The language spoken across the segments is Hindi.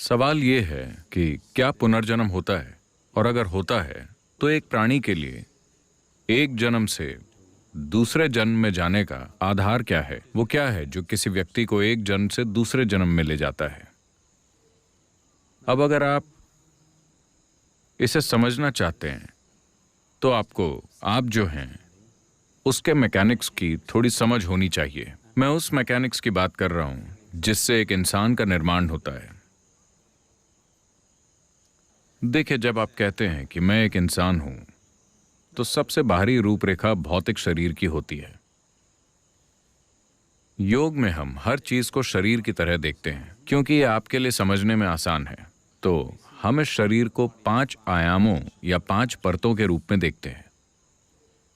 सवाल ये है कि क्या पुनर्जन्म होता है, और अगर होता है तो एक प्राणी के लिए एक जन्म से दूसरे जन्म में जाने का आधार क्या है? वो क्या है जो किसी व्यक्ति को एक जन्म से दूसरे जन्म में ले जाता है? अब अगर आप इसे समझना चाहते हैं तो आपको आप जो हैं उसके मैकेनिक्स की थोड़ी समझ होनी चाहिए। मैं उस मैकेनिक्स की बात कर रहा हूं जिससे एक इंसान का निर्माण होता है। देखिए, जब आप कहते हैं कि मैं एक इंसान हूं तो सबसे बाहरी रूपरेखा भौतिक शरीर की होती है। योग में हम हर चीज को शरीर की तरह देखते हैं क्योंकि ये आपके लिए समझने में आसान है। तो हम इस शरीर को 5 आयामों या 5 परतों के रूप में देखते हैं।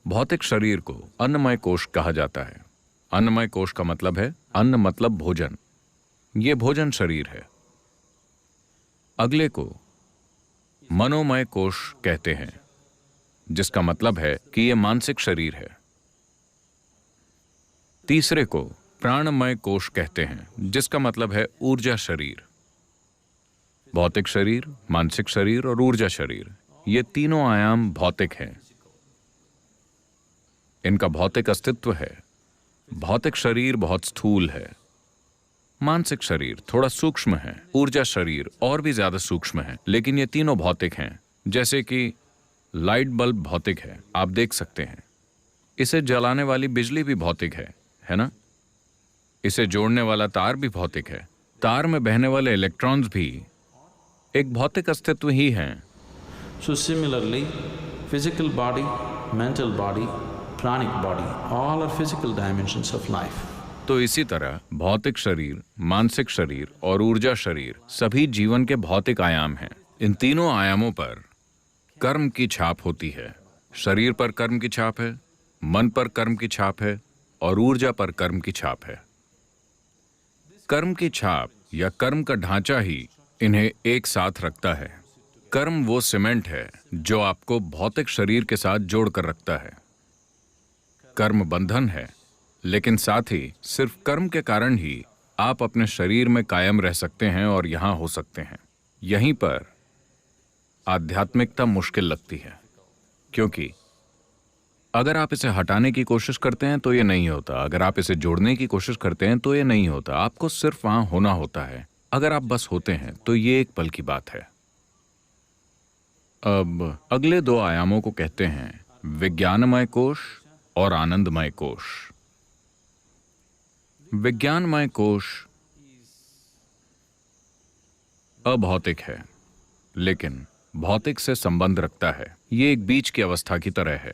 भौतिक शरीर को अन्नमय कोश कहा जाता है। अन्नमय कोश का मतलब है अन्न मतलब भोजन। ये भोजन शरीर है। अगले को मनोमय कोश कहते हैं, जिसका मतलब है कि यह मानसिक शरीर है। तीसरे को प्राणमय कोश कहते हैं, जिसका मतलब है ऊर्जा शरीर। भौतिक शरीर, मानसिक शरीर और ऊर्जा शरीर, ये तीनों आयाम भौतिक हैं। इनका भौतिक अस्तित्व है। भौतिक शरीर बहुत स्थूल है, मानसिक शरीर थोड़ा सूक्ष्म है, ऊर्जा शरीर और भी ज्यादा सूक्ष्म है, लेकिन ये तीनों भौतिक हैं। जैसे कि लाइट बल्ब भौतिक है, आप देख सकते हैं। इसे जलाने वाली बिजली भी भौतिक है ना? इसे जोड़ने वाला तार भी भौतिक है। तार में बहने वाले इलेक्ट्रॉन्स भी एक भौतिक अस्तित्व ही हैं। So similarly, physical body, mental body, pranic body, all are physical dimensions of life. तो इसी तरह भौतिक शरीर, मानसिक शरीर और ऊर्जा शरीर सभी जीवन के भौतिक आयाम हैं। इन तीनों आयामों पर कर्म की छाप होती है। शरीर पर कर्म की छाप है, मन पर कर्म की छाप है और ऊर्जा पर कर्म की छाप है। कर्म की छाप या कर्म का ढांचा ही इन्हें एक साथ रखता है। कर्म वो सीमेंट है जो आपको भौतिक शरीर के साथ जोड़कर रखता है। कर्म बंधन है, लेकिन साथ ही सिर्फ कर्म के कारण ही आप अपने शरीर में कायम रह सकते हैं और यहां हो सकते हैं। यहीं पर आध्यात्मिकता मुश्किल लगती है, क्योंकि अगर आप इसे हटाने की कोशिश करते हैं तो ये नहीं होता। अगर आप इसे जोड़ने की कोशिश करते हैं तो ये नहीं होता। आपको सिर्फ वहां होना होता है। अगर आप बस होते हैं तो ये एक पल की बात है। अब अगले 2 आयामों को कहते हैं विज्ञानमय कोश और आनंदमय कोश। विज्ञानमय कोश अभौतिक है, लेकिन भौतिक से संबंध रखता है। ये एक बीच की अवस्था की तरह है।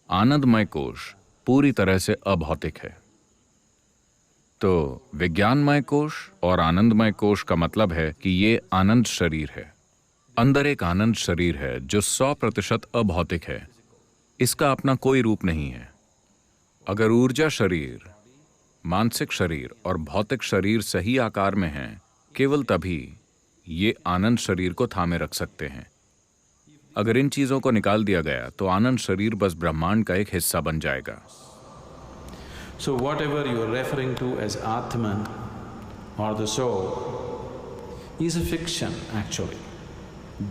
आनंदमय कोश पूरी तरह से अभौतिक है। तो विज्ञानमय कोश और आनंदमय कोश का मतलब है कि ये आनंद शरीर है। अंदर एक आनंद शरीर है जो 100% अभौतिक है। इसका अपना कोई रूप नहीं है। अगर ऊर्जा शरीर, मानसिक शरीर और भौतिक शरीर सही आकार में हैं, केवल तभी ये आनंद शरीर को थामे रख सकते हैं। अगर इन चीजों को निकाल दिया गया तो आनंद शरीर बस ब्रह्मांड का एक हिस्सा बन जाएगा। So whatever you are referring to as Atman or the soul is a fiction actually.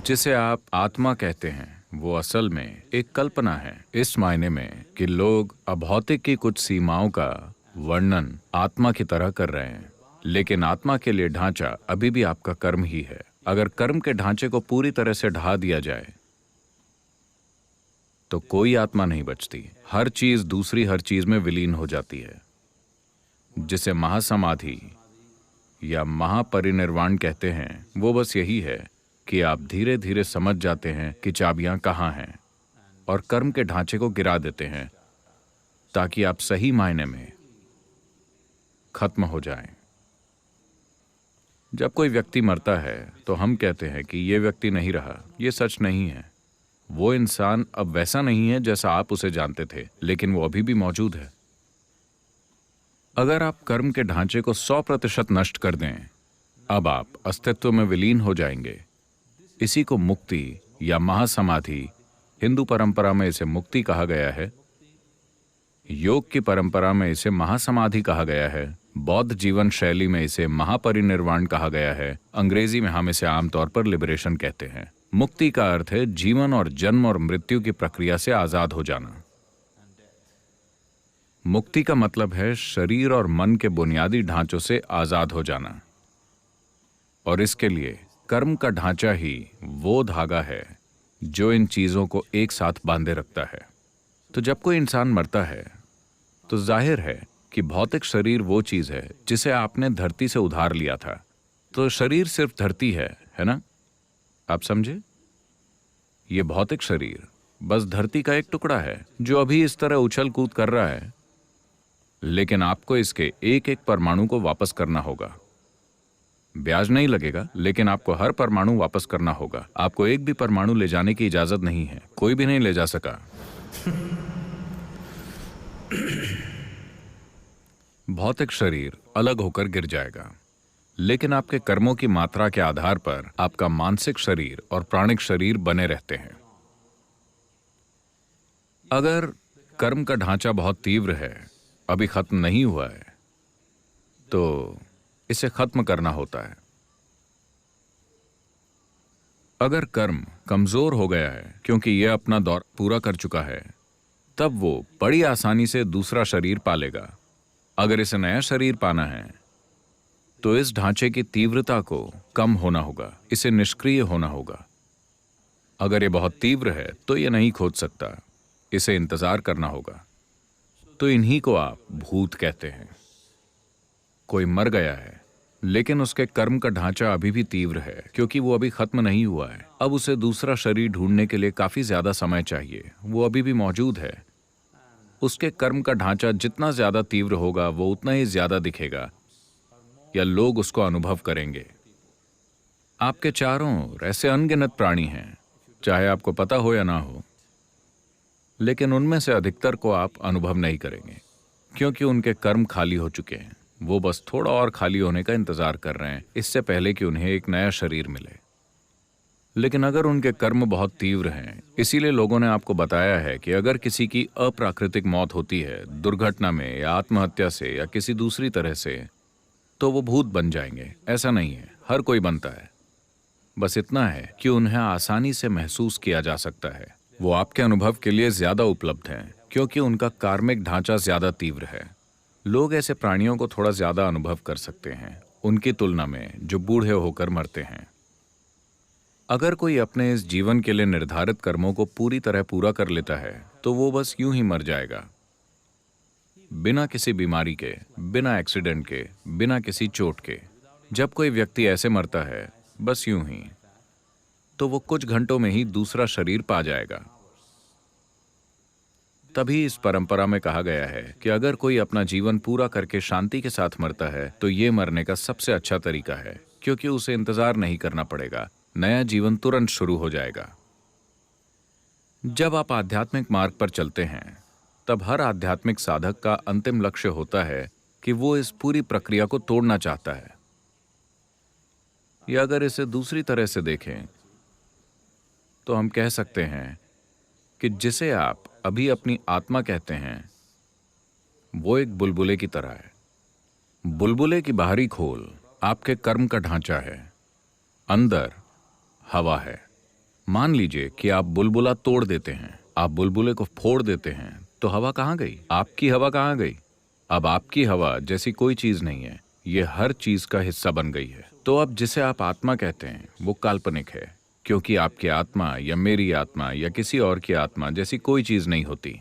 जिसे आप आत्मा कहते हैं वो असल में एक कल्पना है, इस मायने में कि लोग अभौतिक की कुछ सीमाओं का वर्णन आत्मा की तरह कर रहे हैं। लेकिन आत्मा के लिए ढांचा अभी भी आपका कर्म ही है। अगर कर्म के ढांचे को पूरी तरह से ढा दिया जाए तो कोई आत्मा नहीं बचती। हर चीज दूसरी हर चीज में विलीन हो जाती है, जिसे महासमाधि या महापरिनिर्वाण कहते हैं। वो बस यही है कि आप धीरे धीरे समझ जाते हैं कि चाबियां कहाँ हैं और कर्म के ढांचे को गिरा देते हैं ताकि आप सही मायने में खत्म हो जाएं। जब कोई व्यक्ति मरता है तो हम कहते हैं कि ये व्यक्ति नहीं रहा। ये सच नहीं है। वो इंसान अब वैसा नहीं है जैसा आप उसे जानते थे, लेकिन वो अभी भी मौजूद है। अगर आप कर्म के ढांचे को 100% नष्ट कर दें, अब आप अस्तित्व में विलीन हो जाएंगे। इसी को मुक्ति या महासमाधि, हिंदू परंपरा में इसे मुक्ति कहा गया है, योग की परंपरा में इसे महासमाधि कहा गया है। बौद्ध जीवन शैली में इसे महापरिनिर्वाण कहा गया है। अंग्रेजी में हम इसे आमतौर पर लिबरेशन कहते हैं। मुक्ति का अर्थ है जीवन और जन्म और मृत्यु की प्रक्रिया से आजाद हो जाना। मुक्ति का मतलब है शरीर और मन के बुनियादी ढांचों से आजाद हो जाना, और इसके लिए कर्म का ढांचा ही वो धागा है जो इन चीजों को एक साथ बांधे रखता है। तो जब कोई इंसान मरता है तो जाहिर है कि भौतिक शरीर वो चीज है जिसे आपने धरती से उधार लिया था। तो शरीर सिर्फ धरती है ना? आप समझे? ये भौतिक शरीर बस धरती का एक टुकड़ा है जो अभी इस तरह उछल कूद कर रहा है, लेकिन आपको इसके एक एक परमाणु को वापस करना होगा। ब्याज नहीं लगेगा, लेकिन आपको हर परमाणु वापस करना होगा। आपको एक भी परमाणु ले जाने की इजाजत नहीं है, कोई भी नहीं ले जा सका। भौतिक शरीर अलग होकर गिर जाएगा, लेकिन आपके कर्मों की मात्रा के आधार पर आपका मानसिक शरीर और प्राणिक शरीर बने रहते हैं। अगर कर्म का ढांचा बहुत तीव्र है, अभी खत्म नहीं हुआ है, तो इसे खत्म करना होता है। अगर कर्म कमजोर हो गया है क्योंकि यह अपना दौर पूरा कर चुका है, तब वो बड़ी आसानी से दूसरा शरीर पालेगा। अगर इसे नया शरीर पाना है तो इस ढांचे की तीव्रता को कम होना होगा, इसे निष्क्रिय होना होगा। अगर ये बहुत तीव्र है तो ये नहीं खोज सकता, इसे इंतजार करना होगा। तो इन्हीं को आप भूत कहते हैं। कोई मर गया है, लेकिन उसके कर्म का ढांचा अभी भी तीव्र है क्योंकि वो अभी खत्म नहीं हुआ है। अब उसे दूसरा शरीर ढूंढने के लिए काफी ज्यादा समय चाहिए। वो अभी भी मौजूद है। उसके कर्म का ढांचा जितना ज्यादा तीव्र होगा, वो उतना ही ज्यादा दिखेगा या लोग उसको अनुभव करेंगे। आपके चारों ओर ऐसे अनगिनत प्राणी हैं, चाहे आपको पता हो या ना हो, लेकिन उनमें से अधिकतर को आप अनुभव नहीं करेंगे क्योंकि उनके कर्म खाली हो चुके हैं। वो बस थोड़ा और खाली होने का इंतजार कर रहे हैं, इससे पहले कि उन्हें एक नया शरीर मिले। लेकिन अगर उनके कर्म बहुत तीव्र हैं, इसीलिए लोगों ने आपको बताया है कि अगर किसी की अप्राकृतिक मौत होती है, दुर्घटना में या आत्महत्या से या किसी दूसरी तरह से, तो वो भूत बन जाएंगे। ऐसा नहीं है, हर कोई बनता है। बस इतना है कि उन्हें आसानी से महसूस किया जा सकता है। वो आपके अनुभव के लिए ज्यादा उपलब्ध हैं क्योंकि उनका कार्मिक ढांचा ज्यादा तीव्र है। लोग ऐसे प्राणियों को थोड़ा ज्यादा अनुभव कर सकते हैं उनकी तुलना में जो बूढ़े होकर मरते हैं। अगर कोई अपने इस जीवन के लिए निर्धारित कर्मों को पूरी तरह पूरा कर लेता है तो वो बस यूं ही मर जाएगा, बिना किसी बीमारी के, बिना एक्सीडेंट के, बिना किसी चोट के। जब कोई व्यक्ति ऐसे मरता है बस यूं ही, तो वो कुछ घंटों में ही दूसरा शरीर पा जाएगा। तभी इस परंपरा में कहा गया है कि अगर कोई अपना जीवन पूरा करके शांति के साथ मरता है तो ये मरने का सबसे अच्छा तरीका है, क्योंकि उसे इंतजार नहीं करना पड़ेगा, नया जीवन तुरंत शुरू हो जाएगा। जब आप आध्यात्मिक मार्ग पर चलते हैं, तब हर आध्यात्मिक साधक का अंतिम लक्ष्य होता है कि वो इस पूरी प्रक्रिया को तोड़ना चाहता है। या अगर इसे दूसरी तरह से देखें तो हम कह सकते हैं कि जिसे आप अभी अपनी आत्मा कहते हैं, वो एक बुलबुले की तरह है। बुलबुले की बाहरी खोल आपके कर्म का ढांचा है, अंदर हवा है। मान लीजिए कि आप बुलबुला तोड़ देते हैं, आप बुलबुले को फोड़ देते हैं, तो हवा कहाँ गई? आपकी हवा कहाँ गई? अब आपकी हवा जैसी कोई चीज नहीं है, ये हर चीज का हिस्सा बन गई है। तो अब जिसे आप आत्मा कहते हैं वो काल्पनिक है, क्योंकि आपकी आत्मा या मेरी आत्मा या किसी और की आत्मा जैसी कोई चीज नहीं होती।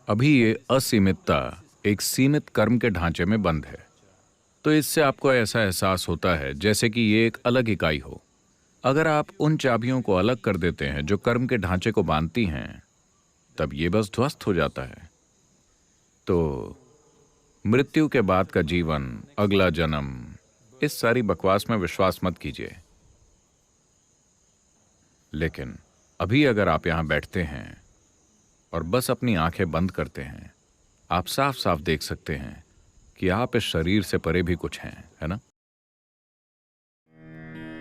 अभी ये असीमितता एक सीमित कर्म के ढांचे में बंद है। तो इससे आपको ऐसा एहसास होता है जैसे कि ये एक अलग इकाई हो। अगर आप उन चाबियों को अलग कर देते हैं जो कर्म के ढांचे को बांधती हैं, तब ये बस ध्वस्त हो जाता है। तो मृत्यु के बाद का जीवन, अगला जन्म, इस सारी बकवास में विश्वास मत कीजिए। लेकिन अभी अगर आप यहां बैठते हैं और बस अपनी आंखें बंद करते हैं, आप साफ साफ देख सकते हैं कि आप इस शरीर से परे भी कुछ हैं, है ना?